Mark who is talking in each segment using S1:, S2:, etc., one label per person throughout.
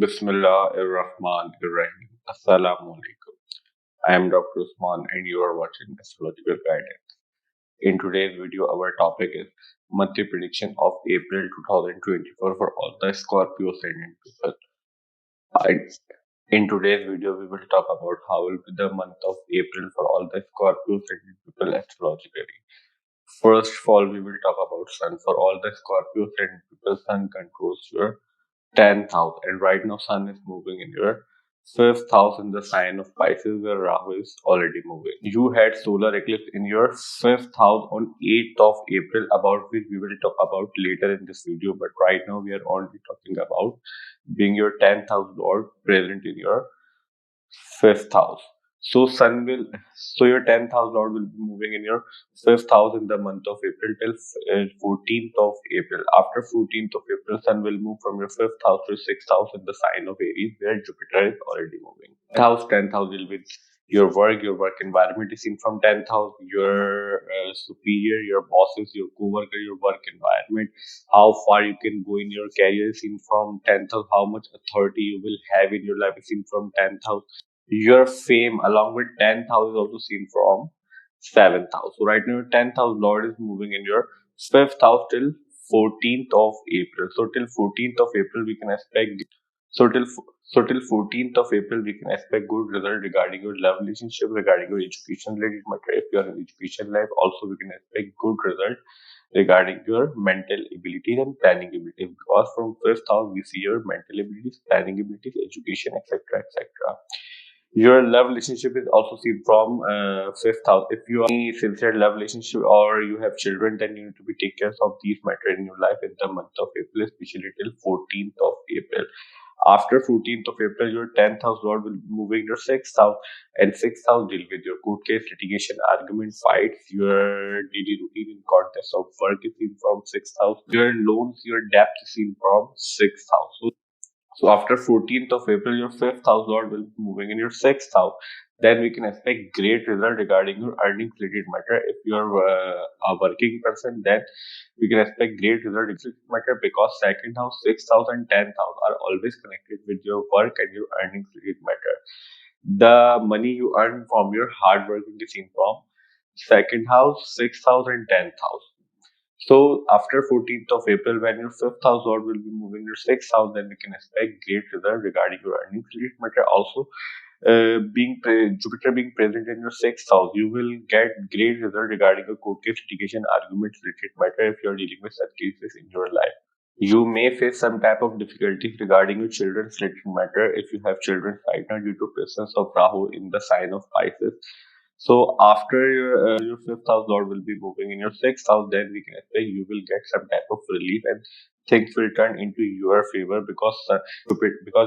S1: Bismillahirrahmanirrahim. Assalamu alaikum. I am Dr. Usman and you are watching Astrological Guidance. In today's video, our topic is monthly prediction of April 2024 for all the Scorpio Ascendant people. I- In today's video, we will talk about how will be the month of April for all the Scorpio Ascendant people astrologically. First of all, we will talk about Sun. For all the Scorpio Ascendant people, Sun controls your 10th house, and right now Sun is moving in your fifth house in the sign of Pisces, where Rahu is already moving. You had solar eclipse in your fifth house on 8th of April, about which we will talk about later in this video. But right now we are only talking about being your 10th house lord present in your fifth house. So Sun will, so your 10th house lord will be moving in your fifth house in the month of April till 14th of April. After 14th of April, Sun will move from your fifth house to sixth house in the sign of Aries, where Jupiter is already moving. 10th house will be your work environment is seen from 10th house, your superior, your bosses, your co-worker, your work environment, how far you can go in your career is seen from 10th house, how much authority you will have in your life is seen from 10th house. Your fame along with 10th house is also seen from 7th house. So right now your 10th house lord is moving in your 5th house till 14th of April. So till 14th of April we can expect till 14th of April we can expect good result regarding your love relationship, regarding your education related matter. If you are in education life, also we can expect good result regarding your mental abilities and planning abilities, because from 5th house we see your mental abilities, planning abilities, education, etc., etc. Your love relationship is also seen from fifth house. If you are in a sincere love relationship or you have children, then you need to be take care of these matters in your life in the month of April, especially till 14th of April. After 14th of April, your 10th house lord will be moving your sixth house, and sixth house deal with your court case, litigation, argument, fights, your daily routine in context of work is seen from sixth house. Your loans, your debt is seen from sixth house. So after 14th of April, your fifth house lord will be moving in your sixth house. Then we can expect great result regarding your earnings related matter. If you are a working person, then we can expect great result in this matter, because second house, sixth house, and 10th house are always connected with your work and your earnings related matter. The money you earn from your hard work will be seen from second house, sixth house, and 10th house. So after 14th of April, when your fifth house lord will be moving your sixth house, then we can expect great result regarding your earnings related matter. Also, Jupiter being present in your sixth house, you will get great result regarding your court case, litigation, argument related matter if you are dealing with such cases in your life. You may face some type of difficulties regarding your children's related matter if you have children right now, due to presence of Rahu in the sign of Pisces. So after your fifth house lord will be moving in your sixth house, then we can expect you will get some type of relief and things will turn into your favor, because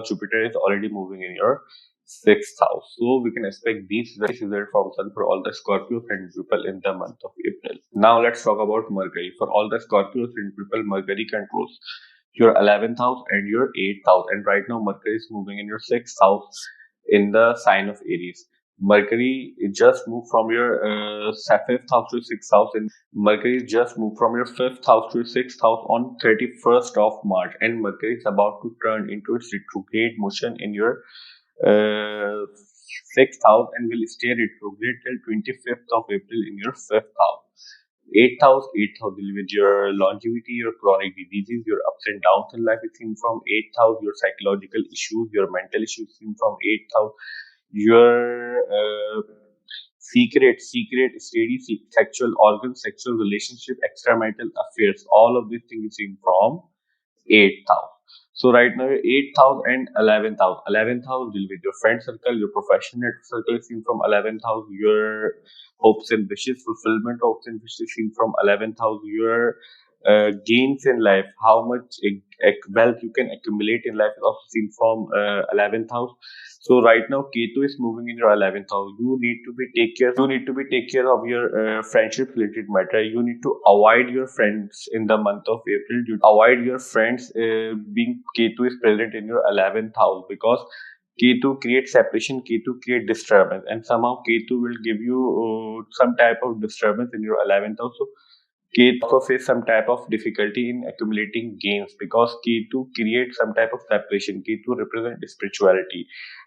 S1: Jupiter is already moving in your sixth house. So we can expect these results from Sun for all the Scorpios and people in the month of April. Now let's talk about Mercury. For all the Scorpios and people, Mercury controls your 11th house and your 8th house, and right now Mercury is moving in your sixth house in the sign of Aries. Mercury just moved from your fifth house to sixth house, and Mercury just moved from your fifth house to sixth house on 31st of March, and Mercury is about to turn into its retrograde motion in your uh, sixth house and will stay retrograde till 25th of April in your fifth house. Eighth house deal with your longevity, your chronic diseases, your ups and downs in life is seen from eighth house, your psychological issues, your mental issues seen from eighth house, your steady sexual organs, sexual relationship, extramarital affairs, all of these things is seen from eighth house. So right now, eighth house and 11th house. 11th house deal with your friend circle, your professional circle is seen from 11th house, your hopes and wishes, fulfillment of hopes and wishes seen from 11th house, your gains in life, how much wealth you can accumulate in life is also seen from 11th house. So right now, Ketu is moving in your 11th house. You need to be take care. You need to be take care of your friendship related matter. You need to avoid your friends in the month of April. You avoid your friends being Ketu is present in your 11th house, because Ketu creates separation, Ketu creates disturbance, and somehow Ketu will give you some type of disturbance in your 11th house. So Ketu also face some type of difficulty in accumulating gains because Ketu creates some type of separation. Ketu represents spirituality,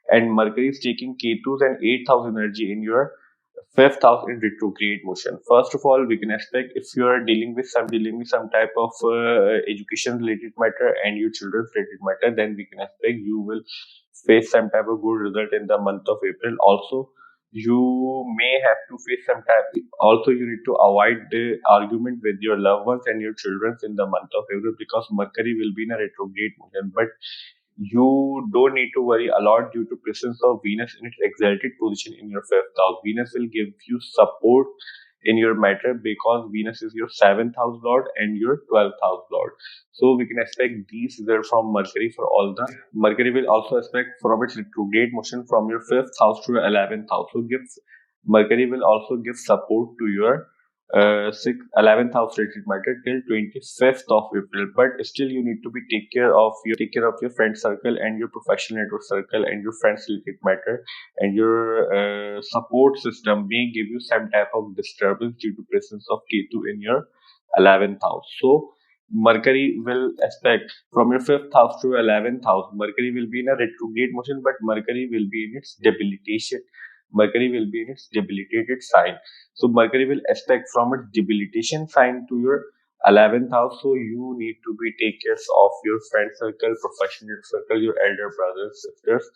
S1: and Mercury is taking Ketu's and 8th house energy in your fifth house in retrograde motion. First of all, we can expect if you are dealing with some type of education related matter and your children's related matter, then we can expect you will face some type of good result in the month of April. Also, you may have to face some type. Also, you need to avoid the argument with your loved ones and your children in the month of April because Mercury will be in a retrograde motion. But you don't need to worry a lot due to presence of Venus in its exalted position in your fifth house. Venus will give you support in your matter because Venus is your seventh house lord and your 12th house lord. So we can expect these results from Mercury for all the. Mercury will also expect from its retrograde motion from your fifth house to your 11th house. So gives Mercury will also give support to your 11th house related matter till 25th of April. But still, you need to be take care of your friend circle and your professional network circle and your friends related matter, and your support system may give you some type of disturbance due to presence of Ketu in your 11th house. So Mercury will aspect from your fifth house to 11th house. Mercury will be in a retrograde motion, but Mercury will be in its debilitation. Mercury will be in its debilitated sign. So Mercury will aspect from its debilitation sign to your 11th house. So you need to be take care of your friend circle, professional circle, your elder brothers, sisters,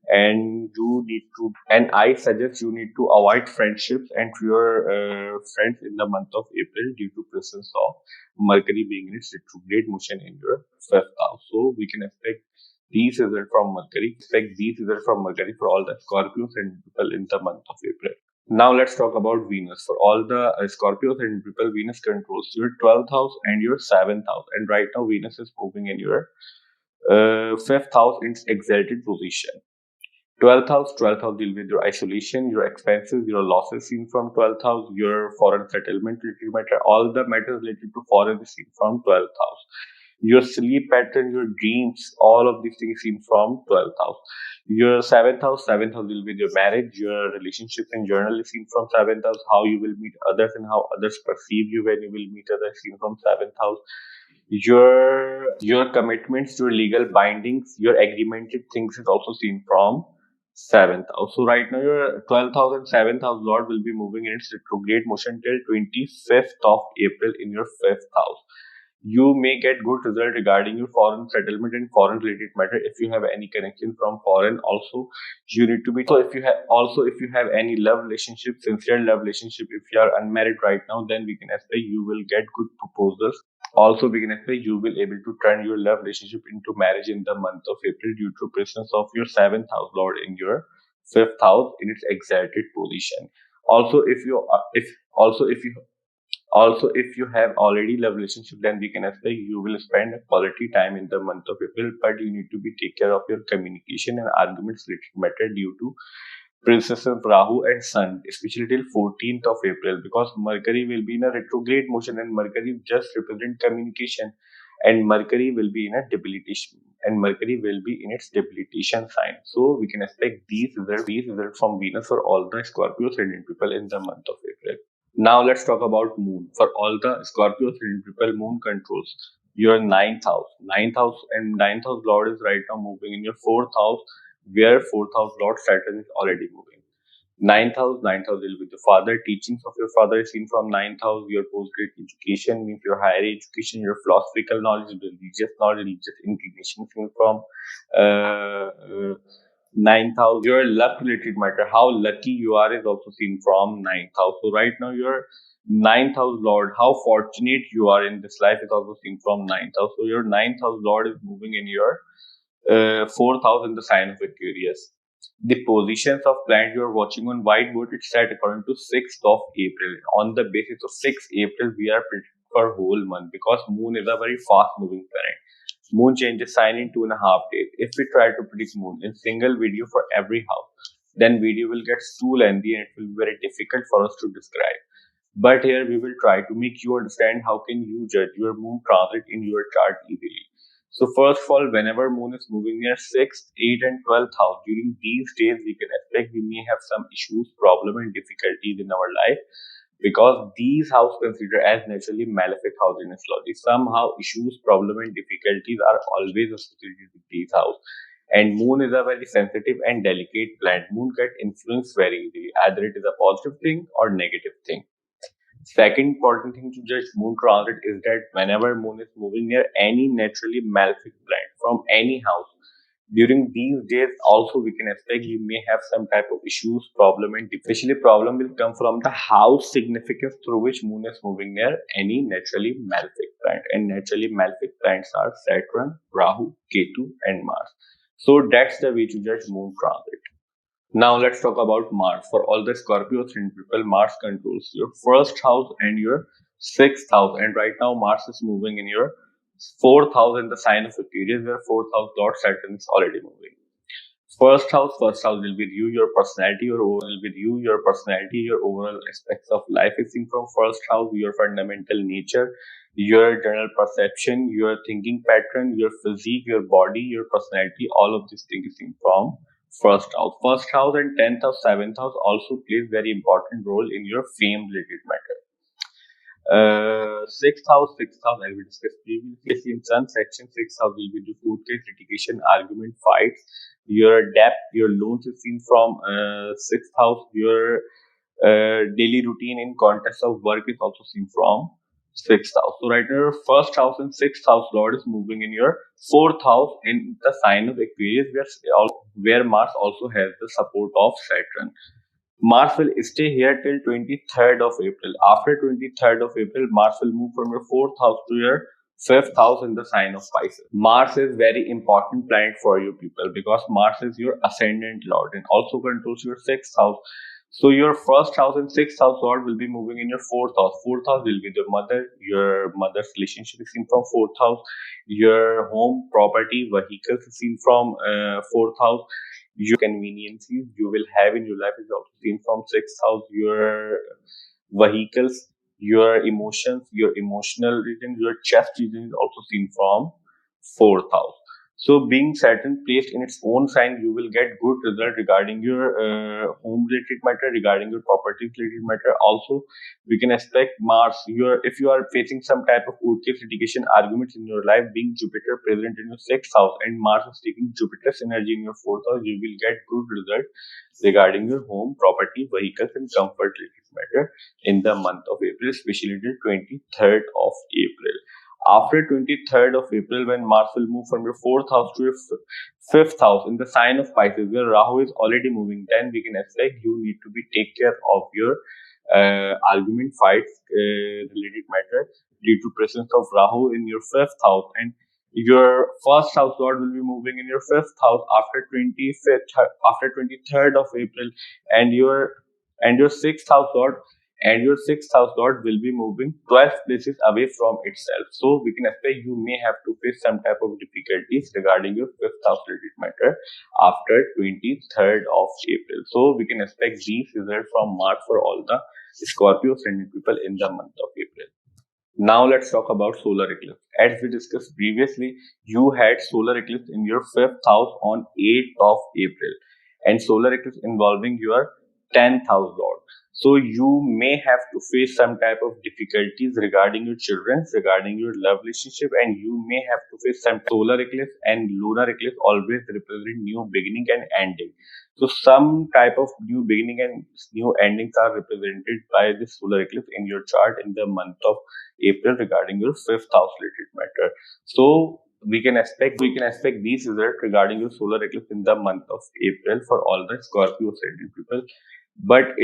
S1: and you need to. And I suggest you need to avoid friendships and your friends in the month of April due to presence of Mercury being in its retrograde motion in your fifth house. So we can expect these results from Mercury. Expect these results from Mercury for all the Scorpios and people in the month of April. Now let's talk about Venus. For all the Scorpios and people, Venus controls your 12th house and your 7th house. And right now, Venus is moving in your fifth house in its exalted position. 12th house deal with your isolation, your expenses, your losses seen from 12th house, your foreign settlement related matter, all the matters related to foreign is seen from 12th house. Your sleep pattern, your dreams, all of these things seen from 12th house. Your seventh house deal with your marriage, your relationships and journal is seen from 7th house, how you will meet others and how others perceive you when you will meet others seen from 7th house. Your commitments, your legal bindings, your agreemented things is also seen from seventh house. So right now your 12th house and seventh house lord will be moving in its retrograde motion till 25th of April in your fifth house. You may get good result regarding your foreign settlement and foreign related matter if you have any connection from foreign. Also, you need to be so if you have any love relationship, sincere love relationship, if you are unmarried right now, then we can expect you will get good proposals. Also, we can expect you will able to turn your love relationship into marriage in the month of April due to presence of your seventh house lord in your fifth house in its exalted position. Also, if you have already love relationship, then we can expect you will spend quality time in the month of April, but you need to be take care of your communication and arguments related matter due to Princess of Rahu and Sun, especially till 14th of April, because Mercury will be in a retrograde motion and Mercury just represent communication, and Mercury will be in a debilitation, and Mercury will be in its debilitation sign. So we can expect these results from Venus for all the Scorpio ascendant people in the month of April. Now let's talk about Moon. For all the Scorpio ascendant people, Moon controls your ninth house. Ninth house Lord is right now moving in your fourth house, where fourth house Lord Saturn is already moving. Ninth house deal with the father. Teachings of your father is seen from ninth house. Your postgraduate education means your higher education, your philosophical knowledge, religious inclination seen from ninth house. Your luck related matter, how lucky you are, is also seen from ninth house. So right now your ninth house Lord, how fortunate you are in this life, is also seen from ninth house. So your ninth house Lord is moving in your fourth house in the sign of Aquarius. The positions of planet you are watching on whiteboard, it's set according to 6th of April. On the basis of 6th April, we are predicting for whole month because Moon is a very fast moving planet. Moon changes sign in 2.5 days. If we try to predict Moon in single video for every house, then video will get too lengthy and it will be very difficult for us to describe. But here we will try to make you understand how can you judge your Moon transit in your chart easily. So first of all, whenever Moon is moving near 6th, 8th and 12th house, during these days we can expect we may have some issues, problem and difficulties in our life because these houses considered as naturally malefic house in astrology. Somehow issues, problem and difficulties are always associated with these houses. And moon is a very sensitive and delicate planet. Moon get influenced very easily. Either it is a positive thing or negative thing. Second important thing to judge moon transit is that whenever moon is moving near any naturally malefic planet from any house, during these days also we can expect you may have some type of issues, problem and especially problem will come from the house significance through which moon is moving near any naturally malefic planet. And naturally malefic planets are Saturn, Rahu, Ketu and Mars. So that's the way to judge moon transit. Now let's talk about Mars. For all the Scorpio ascendant people, Mars controls your first house and your sixth house. And right now Mars is moving in your fourth house in the sign of Aquarius, where fourth house Lord Saturn is already moving. First house will be you, your personality, your overall will be you, your personality, your overall aspects of life is seen from first house, your fundamental nature, your general perception, your thinking pattern, your physique, your body, your personality, all of these things is seen from first house. First house and 10th house, 7th house also plays very important role in your fame related matter. Sixth house, as we discussed previously in Sun section, sixth house will be the court case, litigation, argument, fights. Your debt, your loans is seen from sixth house. Your daily routine in context of work is also seen from sixth house. So right now, first house and sixth house Lord is moving in your fourth house in the sign of Aquarius, where Mars also has the support of Saturn. Mars will stay here till 23rd of April. After 23rd of April, Mars will move from your fourth house to your fifth house in the sign of Pisces. Mars is very important planet for you people because Mars is your ascendant lord and also controls your sixth house. So your first house and sixth house lord will be moving in your fourth house. Fourth house will be the mother, your mother's relationship is seen from fourth house. Your home, property, vehicles is seen from fourth house. Your conveniences you will have in your life is also seen from sixth house. Your vehicles, your emotions, your emotional region, your chest region is also seen from fourth house. So being Saturn placed in its own sign, you will get good result regarding your home related matter, regarding your property related matter. Also, we can expect Mars. If you are facing some type of court case, litigation, arguments in your life, being Jupiter present in your sixth house and Mars is taking Jupiter's energy in your fourth house, you will get good result regarding your home, property, vehicles, and comfort related matter in the month of April, especially till 23rd of April. After 23rd of April, when Mars will move from your fourth house to your fifth house in the sign of Pisces, where Rahu is already moving, then we can expect you need to be take care of your argument, fights related matter due to presence of Rahu in your fifth house, and your first house lord will be moving in your fifth house after 23rd of April, and your sixth house lord will be moving 12 places away from itself. So we can expect you may have to face some type of difficulties regarding your fifth house related matter after 23rd of April. So we can expect these results from Mars for all the Scorpio ascendant people in the month of April. Now let's talk about solar eclipse. As we discussed previously, you had solar eclipse in your fifth house on 8th of April, and solar eclipse involving your 10th house lord. So you may have to face some type of difficulties regarding your children, regarding your love relationship, and you may have to face some solar eclipse and lunar eclipse always represent new beginning and ending. So some type of new beginning and new endings are represented by this solar eclipse in your chart in the month of April regarding your fifth house related matter. So we can expect these results regarding your solar eclipse in the month of April for all the Scorpio ascendant people. But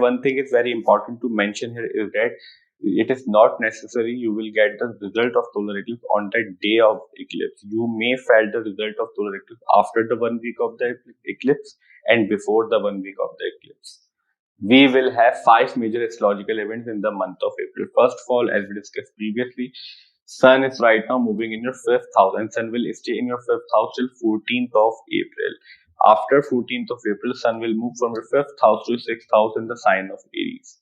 S1: one thing is very important to mention here is that it is not necessary you will get the result of solar eclipse on the day of eclipse. You may feel the result of solar eclipse after the 1 week of the eclipse and before the 1 week of the eclipse. We will have 5 major astrological events in the month of April. First of all, as we discussed previously, Sun is right now moving in your fifth house, and Sun will stay in your fifth house till 14th of April. After 14th of April, Sun will move from your fifth house to your sixth house in the sign of Aries.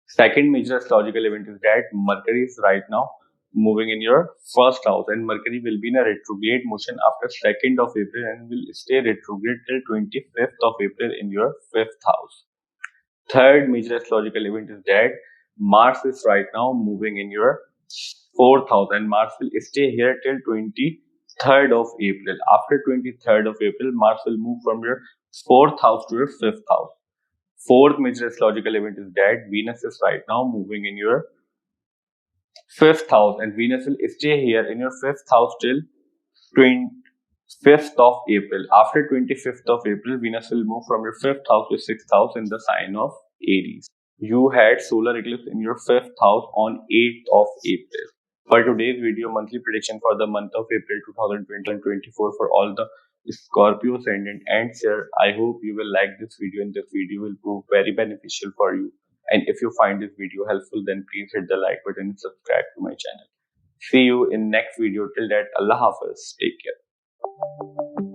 S1: Second major astrological event is that Mercury is right now moving in your first house, and Mercury will be in a retrograde motion after 2nd of April and will stay retrograde till 25th of April in your fifth house. Third major astrological event is that Mars is right now moving in your fourth house, and Mars will stay here till 23rd of April. After 23rd of April, Mars will move from your fourth house to your fifth house. Fourth major astrological event is that Venus is right now moving in your fifth house, and Venus will stay here in your fifth house till 25th of April. After 25th of April, Venus will move from your fifth house to sixth house in the sign of Aries. You had solar eclipse in your fifth house on 8th of April. For today's video, monthly prediction for the month of April 2024 for all the Scorpio Ascendant and Share. I hope you will like this video, and this video will prove very beneficial for you. And if you find this video helpful, then please hit the like button and subscribe to my channel. See you in next video. Till that, Allah Hafiz. Take care.